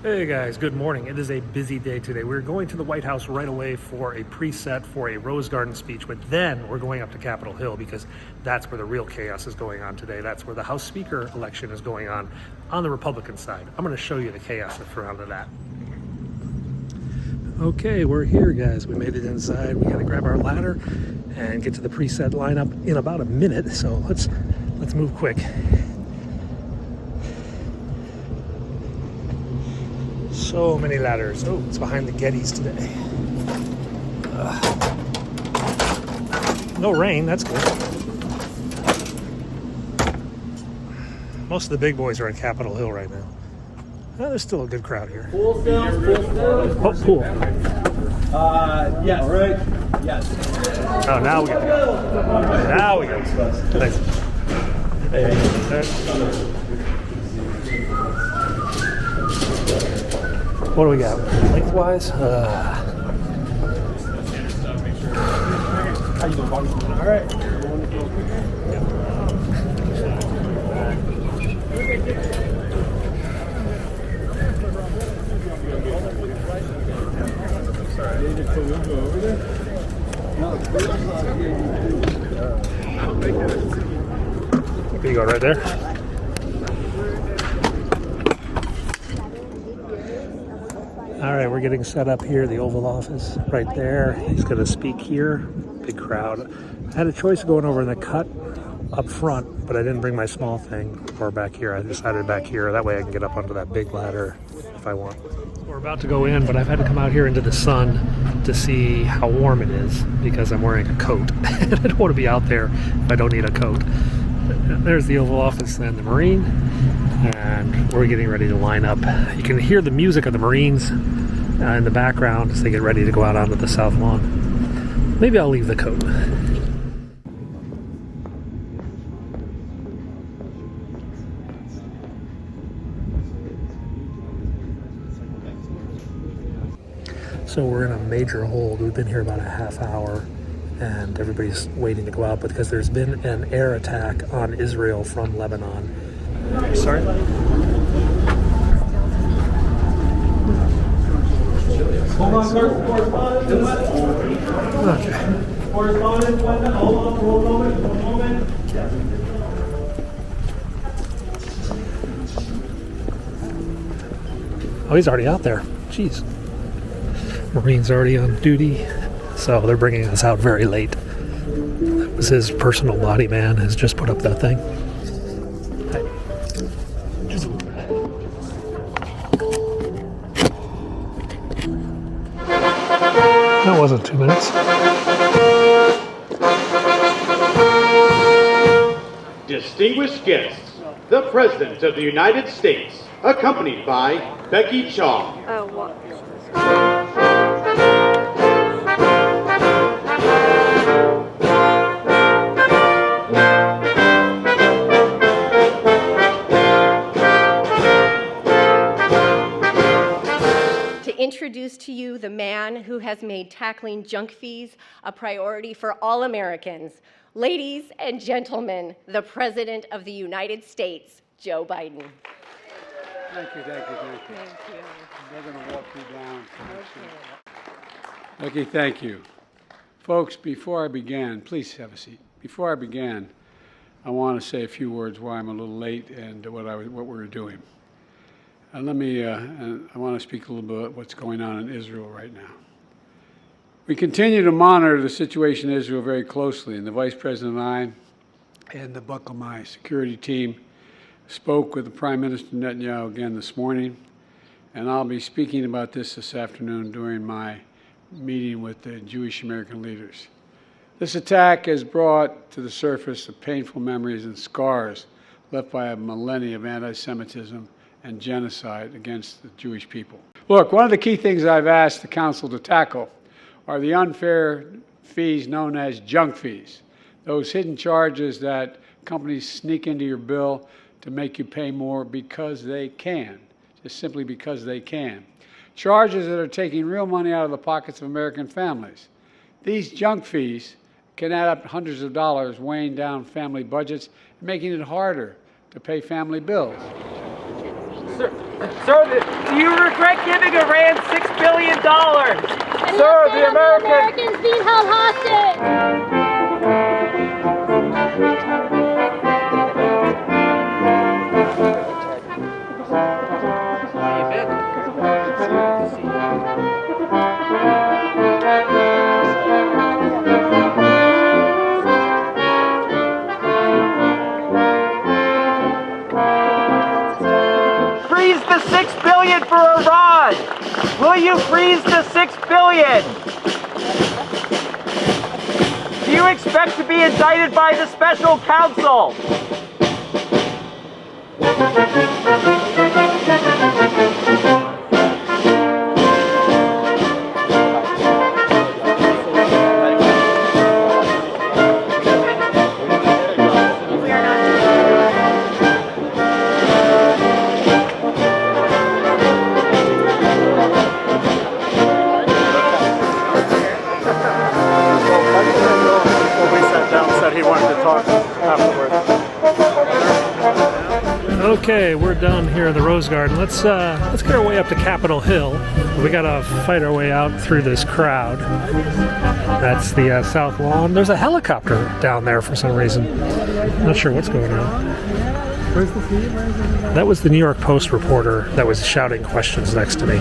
Hey guys, good morning. It is a busy day today. We're going to the White House right away for a preset for a Rose Garden speech, but then we're going up to Capitol Hill because that's where the real chaos is going on today. That's where the House Speaker election is going on the Republican side. I'm going to show you the chaos that surrounded that. Okay, we're here, guys. We made it inside. We got to grab our ladder and get to the preset lineup in about a minute. So let's move quick. So many ladders. Oh, it's behind the Gettys today. No rain, that's good. Most of the big boys are on Capitol Hill right now. There's still a good crowd here. Pool still? Oh, pool. Yes. All right. Yes. Oh, now we got it. Now we got it. Thanks. Hey. What do we got? Lengthwise? How you doing, buddy? All right. Here you go, right there. All right, we're getting set up here, the Oval Office right there. He's going to speak here. Big crowd. I had a choice of going over in the cut up front, but I didn't bring my small thing or back here. I decided back here. That way I can get up onto that big ladder if I want. We're about to go in, but I've had to come out here into the sun to see how warm it is because I'm wearing a coat. I don't want to be out there if I don't need a coat. There's the Oval Office and the Marine. And we're getting ready to line up. You can hear the music of the Marines in the background as they get ready to go out onto the South Lawn. Maybe I'll leave the coat. So we're in a major hold. We've been here about a half hour and everybody's waiting to go out because there's been an air attack on Israel from Lebanon. Sorry? Hold on, sir. Correspondence. Okay. Correspondence. Hold on for one moment. Oh, he's already out there. Jeez. Marine's already on duty, so they're bringing us out very late. That was his personal body man has just put up that thing. That wasn't 2 minutes. Distinguished guests, the President of the United States, accompanied by Becky Chaw. Introduce to you the man who has made tackling junk fees a priority for all Americans. Ladies and gentlemen, the President of the United States, Joe Biden. Thank you. Thank you. They're going to walk you down. Okay, thank you. Folks, before I begin, please have a seat. Before I begin, I want to say a few words why I'm a little late and what we're doing. I want to speak a little bit about what's going on in Israel right now. We continue to monitor the situation in Israel very closely, and the Vice President and I and the Buckle My security team spoke with the Prime Minister Netanyahu again this morning, and I'll be speaking about this afternoon during my meeting with the Jewish American leaders. This attack has brought to the surface the painful memories and scars left by a millennia of anti-Semitism and genocide against the Jewish people. Look, one of the key things I've asked the Council to tackle are the unfair fees known as junk fees, those hidden charges that companies sneak into your bill to make you pay more because they can, just simply because they can. Charges that are taking real money out of the pockets of American families. These junk fees can add up hundreds of dollars, weighing down family budgets and making it harder to pay family bills. Sir. Sir, do you regret giving Iran $6 billion? Sir, the Americans being held hostage. Freeze the $6 billion for Iran! Will you freeze the $6 billion? Do you expect to be indicted by the special counsel? Okay, we're done here in the Rose Garden. Let's get our way up to Capitol Hill. We gotta fight our way out through this crowd. That's the South Lawn. There's a helicopter down there for some reason. Not sure what's going on. Where's the feed? That was the New York Post reporter that was shouting questions next to me.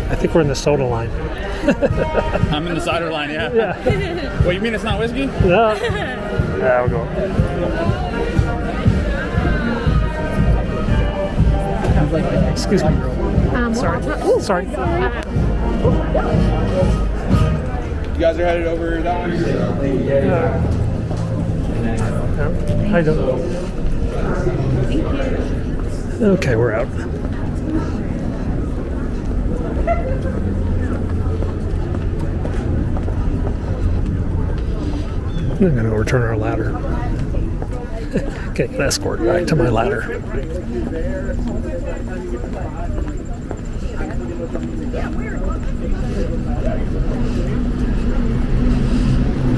I think we're in the soda line. I'm in the cider line, yeah. Yeah. What, you mean it's not whiskey? No. Yeah, we'll go. Excuse me. Sorry. Oh, sorry. You guys are headed over that way? I don't know. Okay, we're out. I'm going to return our ladder. Get an escort back to my ladder.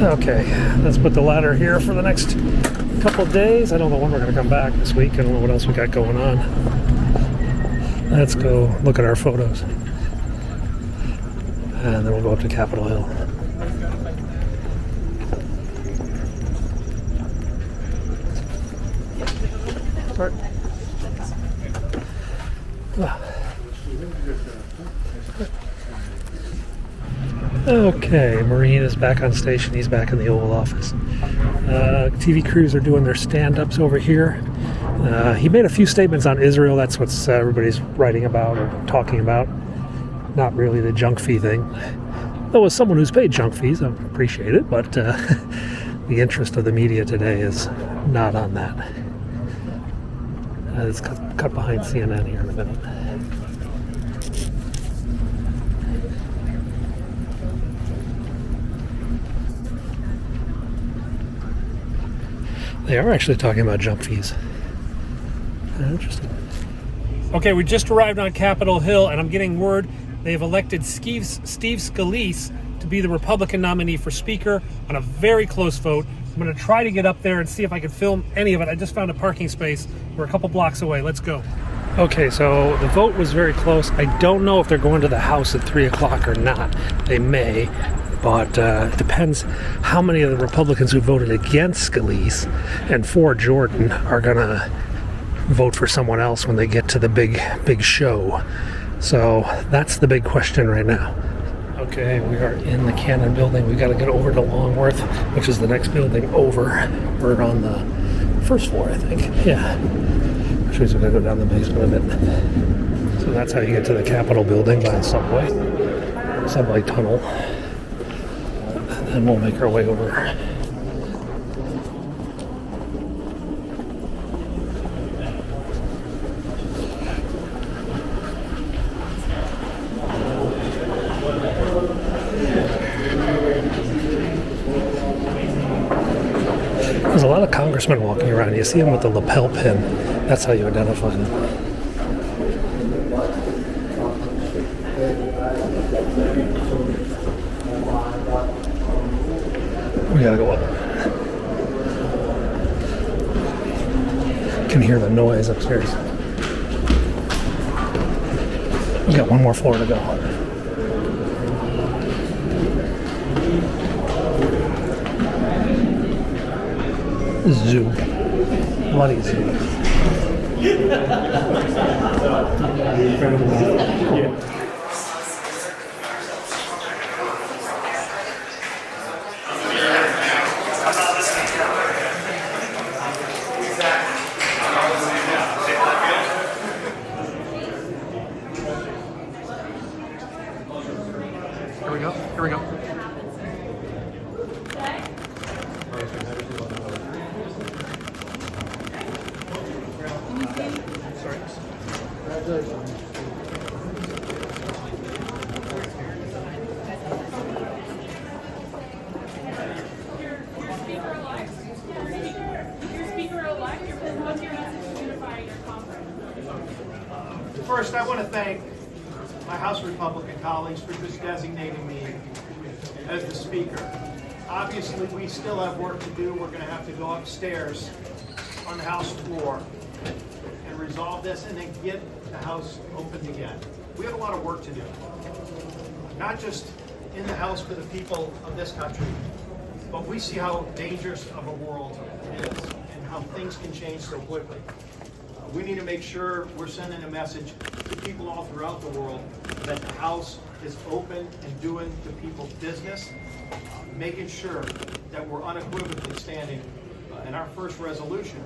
Okay, let's put the ladder here for the next couple of days. I don't know when we're going to come back this week. I don't know what else we got going on. Let's go look at our photos. And then we'll go up to Capitol Hill. Okay, Marine is back on station. He's back in the Oval Office. TV crews are doing their stand-ups over here. He made a few statements on Israel. That's what everybody's writing about or talking about. Not really the junk fee thing. Though as someone who's paid junk fees, I appreciate it, but the interest of the media today is not on that. It's cut behind CNN here in a minute. They are actually talking about jump fees. Interesting. Okay, we just arrived on Capitol Hill, and I'm getting word they've elected Steve Scalise to be the Republican nominee for Speaker on a very close vote. I'm going to try to get up there and see if I can film any of it. I just found a parking space. We're a couple blocks away. Let's go. Okay, so the vote was very close. I don't know if they're going to the House at 3 o'clock or not. They may. But it depends how many of the Republicans who voted against Scalise and for Jordan are going to vote for someone else when they get to the big show. So that's the big question right now. Okay, we are in the Cannon building. We got to get over to Longworth, which is the next building over. We're on the first floor, I think. Yeah. Which means we're going to go down the basement a bit. So that's how you get to the Capitol building by the subway tunnel. And we'll make our way over. There's a lot of congressmen walking around. You see them with the lapel pin. That's how you identify them. We gotta go up. Can hear the noise upstairs. We got one more floor to go. Zoo. Bloody zoo. Here we go. Here we go. First, I want to thank my House Republican colleagues for just designating me as the Speaker. Obviously, we still have work to do. We're going to have to go upstairs on the House floor and resolve this and then get the House opened again. We have a lot of work to do, not just in the House for the people of this country, but we see how dangerous of a world it is and how things can change so quickly. We need to make sure we're sending a message to people all throughout the world that the House is open and doing the people's business, making sure that we're unequivocally standing in our first resolution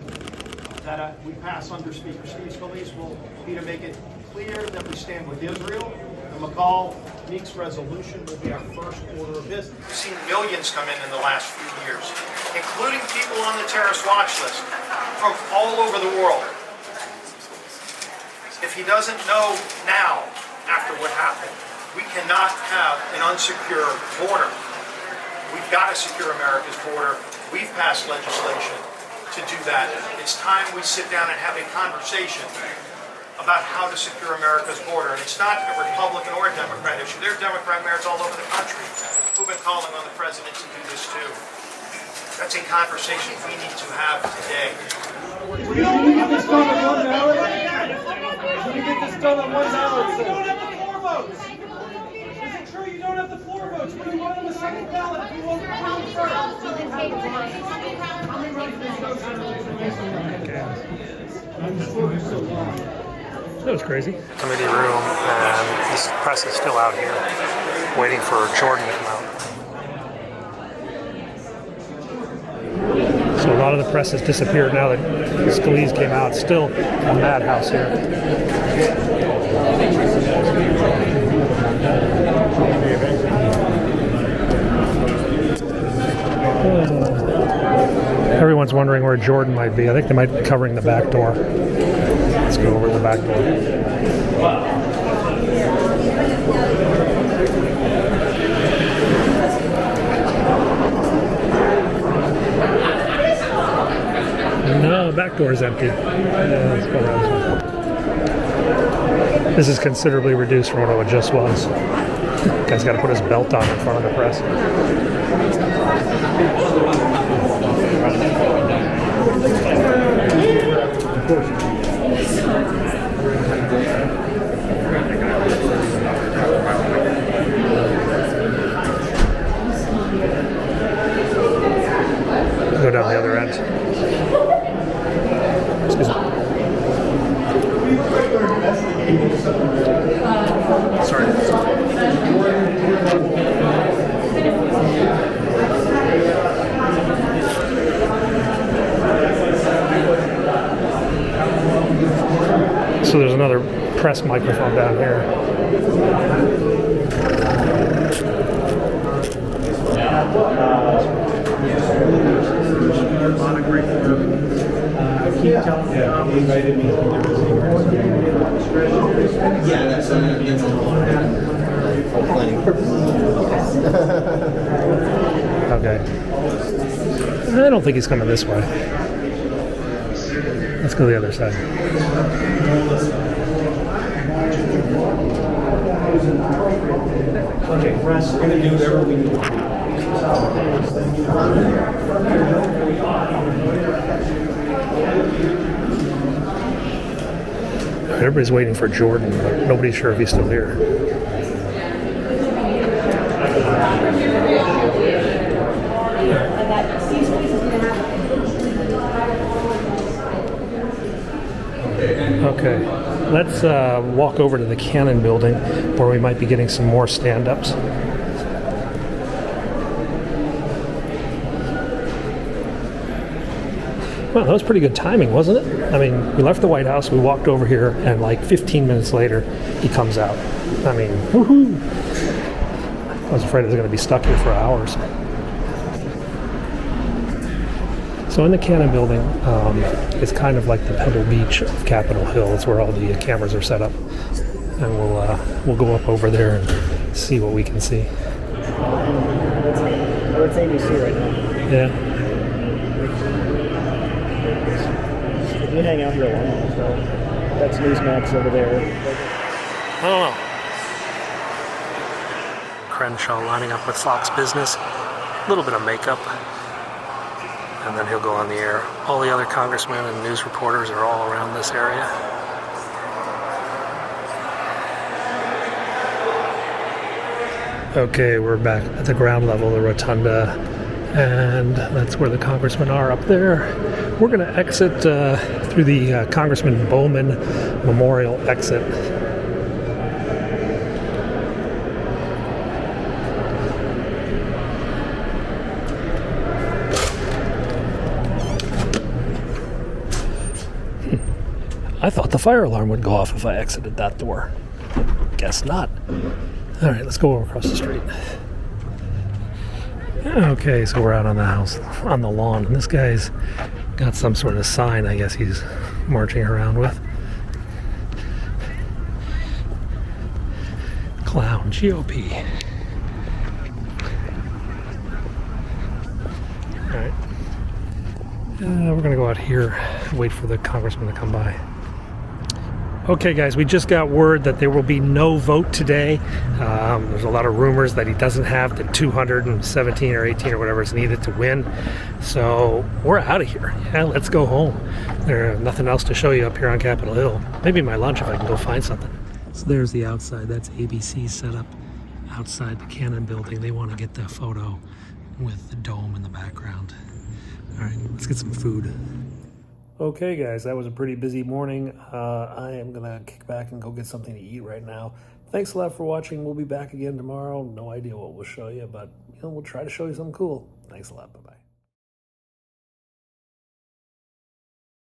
that we pass under Speaker Steve Scalise will be to make it clear that we stand with Israel. The McCall-Meeks resolution will be our first order of business. We've seen millions come in the last few years, including people on the terrorist watch list from all over the world. If he doesn't know now, after what happened, we cannot have an unsecure border. We've got to secure America's border. We've passed legislation to do that. It's time we sit down and have a conversation about how to secure America's border. And it's not a Republican or a Democrat issue. There are Democrat mayors all over the country who've been calling on the president to do this too. That's a conversation we need to have today. You get this done on one ballot? You get this done on one ballot? You don't have the floor votes. Is it true you don't have the floor votes? What do you want on the second ballot if you want the floor first? That was crazy. Committee room, and this press is still out here, waiting for Jordan to come out. So a lot of the press has disappeared now that Scalise came out. Still a madhouse here. Everyone's wondering where Jordan might be. I think they might be covering the back door. Let's go over the back door. No, the back door is empty. Yeah, let's go around this way. This is considerably reduced from what it just was. Guy's got to put his belt on in front of the press. Go down the other end. Excuse me. Sorry. So there's another press microphone down here. Okay. I don't think he's coming this way. Let's go the other side. Okay, press, we're going to do whatever we need. Everybody's waiting for Jordan, but nobody's sure if he's still here. Okay, let's walk over to the Cannon building where we might be getting some more stand-ups. Well, that was pretty good timing, wasn't it? I mean, we left the White House, we walked over here, and like 15 minutes later, he comes out. I mean, woohoo! I was afraid I was going to be stuck here for hours. So in the Cannon building, it's kind of like the Pebble Beach of Capitol Hill. It's where all the cameras are set up. And we'll go up over there and see what we can see. It's ABC right now. Yeah. If you hang out here alone, so that's Newsmax over there. I don't know. Crenshaw lining up with Fox Business. A little bit of makeup. And then he'll go on the air. All the other congressmen and news reporters are all around this area. Okay, we're back at the ground level, the rotunda, and that's where the congressmen are up there. We're going to exit through the Congressman Bowman Memorial exit. I thought the fire alarm would go off if I exited that door. Guess not. All right, let's go over across the street. Okay, so we're out on the house, on the lawn, and this guy's got some sort of sign, I guess he's marching around with. Clown, GOP. All right. We're gonna go out here, wait for the congressman to come by. Okay guys, we just got word that there will be no vote today. There's a lot of rumors that he doesn't have the 217 or 18 or whatever is needed to win. So we're out of here. Yeah, let's go home. There's nothing else to show you up here on Capitol Hill. Maybe my lunch if I can go find something. So there's the outside. That's ABC set up outside the Cannon building. They want to get the photo with the dome in the background. All right, let's get some food. Okay guys, that was a pretty busy morning. I am gonna kick back and go get something to eat right now. Thanks a lot for watching. We'll be back again tomorrow. No idea what we'll show you, but we'll try to show you something cool. Thanks a lot. Bye-bye.